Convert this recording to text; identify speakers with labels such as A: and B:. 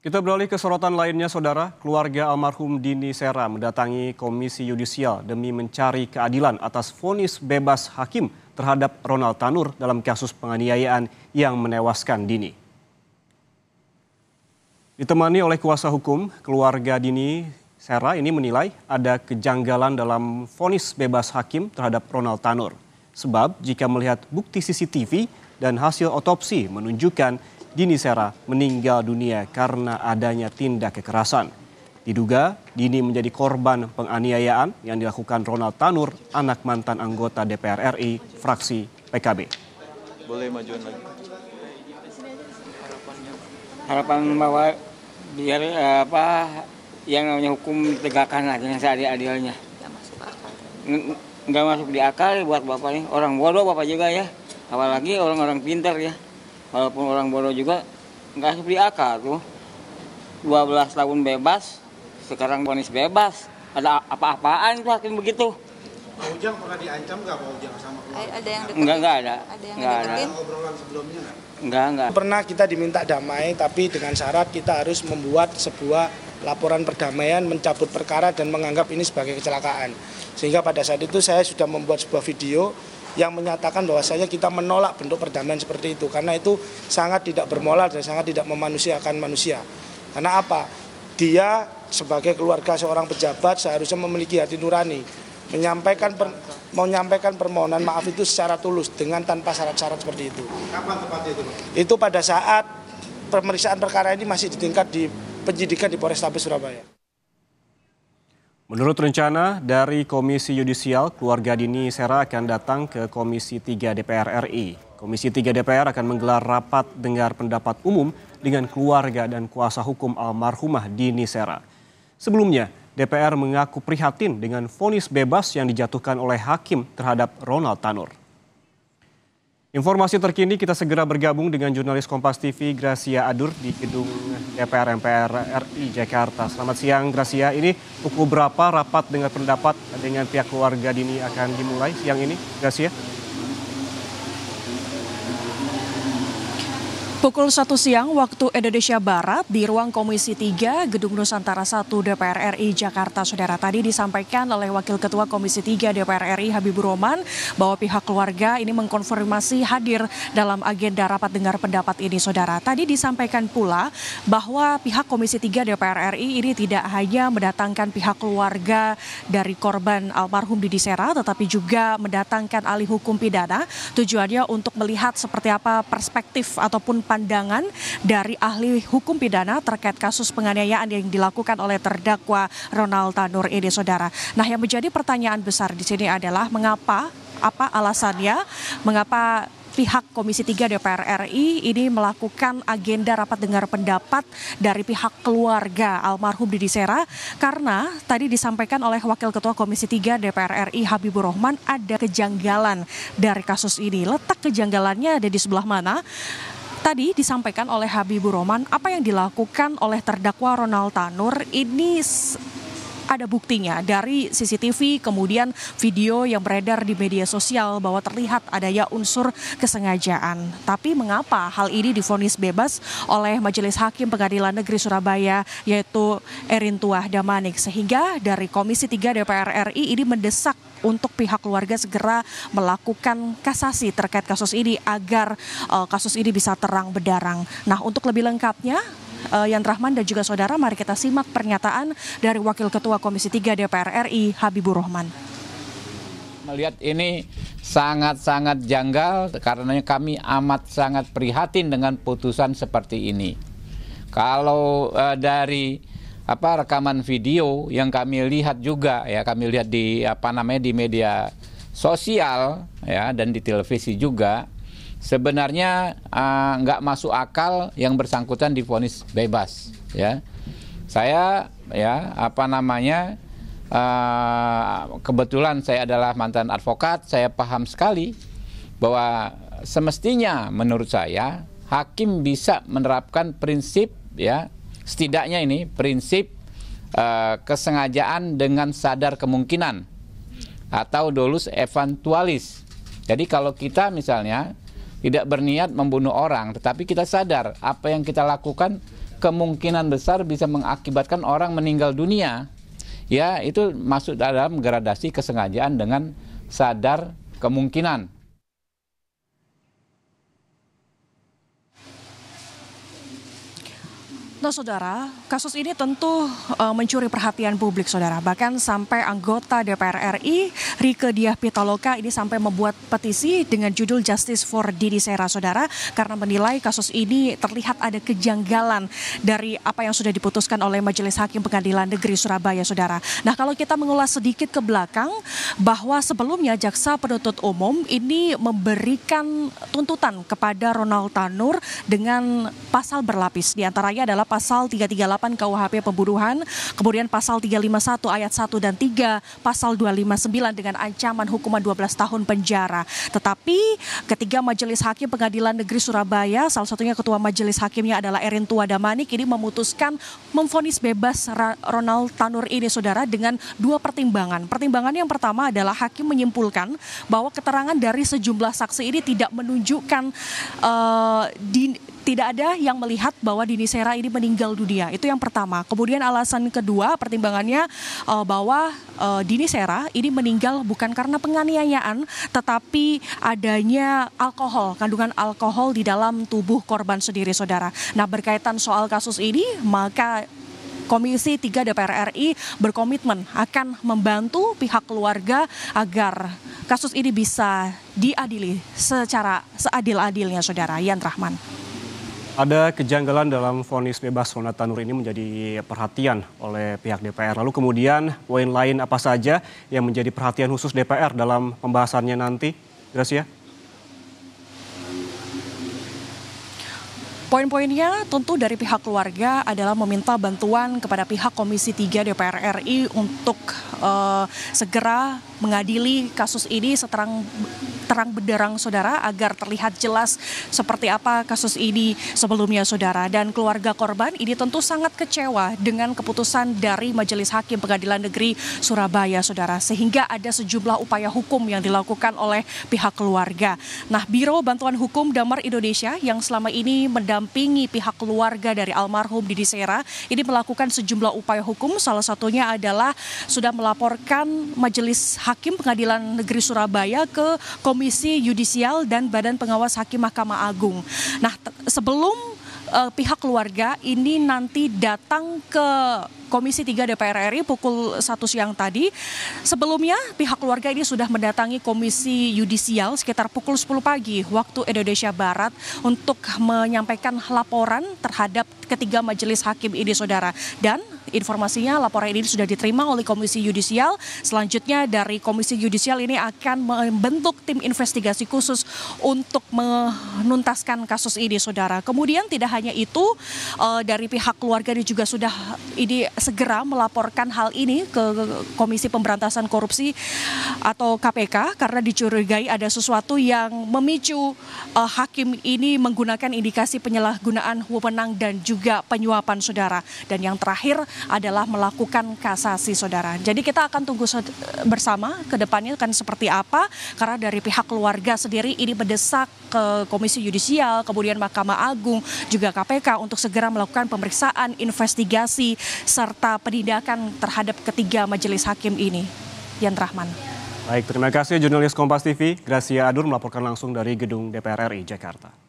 A: Kita beralih ke sorotan lainnya, Saudara. Keluarga almarhum Dini Sera mendatangi Komisi Yudisial demi mencari keadilan atas vonis bebas hakim terhadap Ronald Tanur dalam kasus penganiayaan yang menewaskan Dini. Ditemani oleh kuasa hukum, keluarga Dini Sera ini menilai ada kejanggalan dalam vonis bebas hakim terhadap Ronald Tanur. Sebab jika melihat bukti CCTV dan hasil otopsi menunjukkan Dini Sera meninggal dunia karena adanya tindak kekerasan. Diduga Dini menjadi korban penganiayaan yang dilakukan Ronald Tanur, anak mantan anggota DPR RI, fraksi PKB.
B: Boleh majuan lagi.
C: Harapan bahwa biar yang namanya hukum ditegakkan lagi yang seadil-adilnya. Nggak masuk di akal buat bapak ini. Orang bodoh bapak juga ya. Apalagi orang-orang pintar ya. Walaupun orang bodoh juga nggak masuk di akal tuh. 12 tahun bebas, sekarang vonis bebas. Ada apa-apaan tuh hakim begitu?
D: Pak Ujang pernah diancam nggak Pak Ujang sama keluarga?
E: Ada yang deketin?
C: Enggak ada.
E: Ada yang
C: Enggak
E: deketin?
C: ada.
D: Obrolan sebelumnya nggak?
C: Enggak.
D: Pernah kita diminta damai, tapi dengan syarat kita harus membuat sebuah laporan perdamaian, mencabut perkara dan menganggap ini sebagai kecelakaan. Sehingga pada saat itu saya sudah membuat sebuah video yang menyatakan bahwasanya kita menolak bentuk perdamaian seperti itu. Karena itu sangat tidak bermoral dan sangat tidak memanusiakan manusia. Karena apa? Dia sebagai keluarga seorang pejabat seharusnya memiliki hati nurani. Menyampaikan permohonan maaf itu secara tulus dengan tanpa syarat-syarat seperti itu.
F: Kapan tepatnya itu?
D: Itu pada saat pemeriksaan perkara ini masih di tingkat di penyidikan di Polrestabes Surabaya.
A: Menurut rencana dari Komisi Yudisial, keluarga Dini Sera akan datang ke Komisi 3 DPR RI. Komisi 3 DPR akan menggelar rapat dengar pendapat umum dengan keluarga dan kuasa hukum almarhumah Dini Sera. Sebelumnya, DPR mengaku prihatin dengan vonis bebas yang dijatuhkan oleh hakim terhadap Ronald Tanur. Informasi terkini kita segera bergabung dengan jurnalis Kompas TV Gracia Adur di gedung DPR MPR RI Jakarta. Selamat siang Gracia, ini pukul berapa rapat dengar pendapat dengan pihak keluarga Dini akan dimulai siang ini, Gracia?
G: Pukul 1 siang waktu Indonesia Barat di ruang Komisi 3 Gedung Nusantara 1 DPR RI Jakarta. Saudara, tadi disampaikan oleh Wakil Ketua Komisi 3 DPR RI Habibur Rahman bahwa pihak keluarga ini mengkonfirmasi hadir dalam agenda rapat dengar pendapat ini. Saudara, tadi disampaikan pula bahwa pihak Komisi 3 DPR RI ini tidak hanya mendatangkan pihak keluarga dari korban almarhum Dini Sera, tetapi juga mendatangkan ahli hukum pidana. Tujuannya untuk melihat seperti apa perspektif ataupun pandangan dari ahli hukum pidana terkait kasus penganiayaan yang dilakukan oleh terdakwa Ronald Tanur ini, saudara. Nah, yang menjadi pertanyaan besar di sini adalah apa alasannya, mengapa pihak Komisi 3 DPR RI ini melakukan agenda rapat dengar pendapat dari pihak keluarga almarhum Dini Sera, karena tadi disampaikan oleh Wakil Ketua Komisi 3 DPR RI Habibur Rahman ada kejanggalan dari kasus ini. Letak kejanggalannya ada di sebelah mana? Tadi disampaikan oleh Habibur Rahman apa yang dilakukan oleh terdakwa Ronald Tanur ini ada buktinya dari CCTV, kemudian video yang beredar di media sosial bahwa terlihat adanya unsur kesengajaan. Tapi mengapa hal ini divonis bebas oleh Majelis Hakim Pengadilan Negeri Surabaya, yaitu Erin Tuah Damanik, sehingga dari Komisi 3 DPR RI ini mendesak untuk pihak keluarga segera melakukan kasasi terkait kasus ini agar kasus ini bisa terang benderang. Nah, untuk lebih lengkapnya, Yan Rahman dan juga saudara, mari kita simak pernyataan dari Wakil Ketua Komisi 3 DPR RI Habibur Rahman.
H: Melihat ini sangat-sangat janggal karena kami amat sangat prihatin dengan putusan seperti ini. Kalau dari rekaman video yang kami lihat juga ya, kami lihat di di media sosial ya, dan di televisi juga, sebenarnya nggak masuk akal yang bersangkutan divonis bebas ya. Saya ya kebetulan saya adalah mantan advokat, saya paham sekali bahwa semestinya menurut saya hakim bisa menerapkan prinsip ya, setidaknya ini prinsip kesengajaan dengan sadar kemungkinan atau dolus eventualis. Jadi kalau kita misalnya tidak berniat membunuh orang, tetapi kita sadar apa yang kita lakukan kemungkinan besar bisa mengakibatkan orang meninggal dunia. Ya, itu masuk dalam gradasi kesengajaan dengan sadar kemungkinan.
G: Nah, saudara, kasus ini tentu mencuri perhatian publik, saudara. Bahkan sampai anggota DPR RI, Rieke Diah Pitaloka, ini sampai membuat petisi dengan judul Justice for Dini Sera, saudara, karena menilai kasus ini terlihat ada kejanggalan dari apa yang sudah diputuskan oleh Majelis Hakim Pengadilan Negeri Surabaya, saudara. Nah, kalau kita mengulas sedikit ke belakang, bahwa sebelumnya Jaksa Penuntut Umum ini memberikan tuntutan kepada Ronald Tanur dengan pasal berlapis. Di antaranya adalah pasal 338 KUHP pembunuhan, kemudian pasal 351 ayat 1 dan 3, pasal 259 dengan ancaman hukuman 12 tahun penjara. Tetapi ketiga Majelis Hakim Pengadilan Negeri Surabaya, salah satunya ketua Majelis Hakimnya adalah Erin Tuadamanik, ini memutuskan memvonis bebas Ronald Tanur ini, saudara, dengan dua pertimbangan. Pertimbangan yang pertama adalah hakim menyimpulkan bahwa keterangan dari sejumlah saksi ini tidak menunjukkan tidak ada yang melihat bahwa Dini Sera ini meninggal dunia. Itu yang pertama. Kemudian alasan kedua pertimbangannya bahwa Dini Sera ini meninggal bukan karena penganiayaan, tetapi adanya alkohol, kandungan alkohol di dalam tubuh korban sendiri, saudara. Nah, berkaitan soal kasus ini, maka Komisi 3 DPR RI berkomitmen akan membantu pihak keluarga agar kasus ini bisa diadili secara seadil-adilnya, saudara. Yan Rahman.
A: Ada kejanggalan dalam vonis bebas Ronald Tanur ini menjadi perhatian oleh pihak DPR. Lalu kemudian poin lain apa saja yang menjadi perhatian khusus DPR dalam pembahasannya nanti, Gracia?
G: Poin-poinnya tentu dari pihak keluarga adalah meminta bantuan kepada pihak Komisi 3 DPR RI untuk segera mengadili kasus ini terang benderang, saudara, agar terlihat jelas seperti apa kasus ini sebelumnya, saudara. Dan keluarga korban ini tentu sangat kecewa dengan keputusan dari Majelis Hakim Pengadilan Negeri Surabaya, saudara, sehingga ada sejumlah upaya hukum yang dilakukan oleh pihak keluarga. Nah, Biro Bantuan Hukum Damar Indonesia yang selama ini mendampingi pihak keluarga dari almarhum Dini Sera ini melakukan sejumlah upaya hukum, salah satunya adalah sudah melaporkan Majelis Hakim Pengadilan Negeri Surabaya ke Komisi Yudisial dan Badan Pengawas Hakim Mahkamah Agung. Nah, sebelum pihak keluarga ini nanti datang ke Komisi 3 DPR RI pukul 1 siang tadi. Sebelumnya pihak keluarga ini sudah mendatangi Komisi Yudisial sekitar pukul 10 pagi waktu Indonesia Barat untuk menyampaikan laporan terhadap ketiga majelis hakim ini, saudara. Dan informasinya laporan ini sudah diterima oleh Komisi Yudisial. Selanjutnya dari Komisi Yudisial ini akan membentuk tim investigasi khusus untuk menuntaskan kasus ini, saudara. Kemudian tidak hanya itu, dari pihak keluarga ini juga sudah segera melaporkan hal ini ke Komisi Pemberantasan Korupsi atau KPK karena dicurigai ada sesuatu yang memicu hakim ini menggunakan indikasi penyalahgunaan wewenang dan juga penyuapan, saudara. Dan yang terakhir adalah melakukan kasasi, saudara. Jadi kita akan tunggu bersama ke depannya akan seperti apa, karena dari pihak keluarga sendiri ini mendesak ke Komisi Yudisial, kemudian Mahkamah Agung, juga KPK untuk segera melakukan pemeriksaan, investigasi, serta penindakan terhadap ketiga majelis hakim ini. Yan Rahman.
A: Baik, terima kasih jurnalis Kompas TV, Gracia Adur melaporkan langsung dari Gedung DPR RI Jakarta.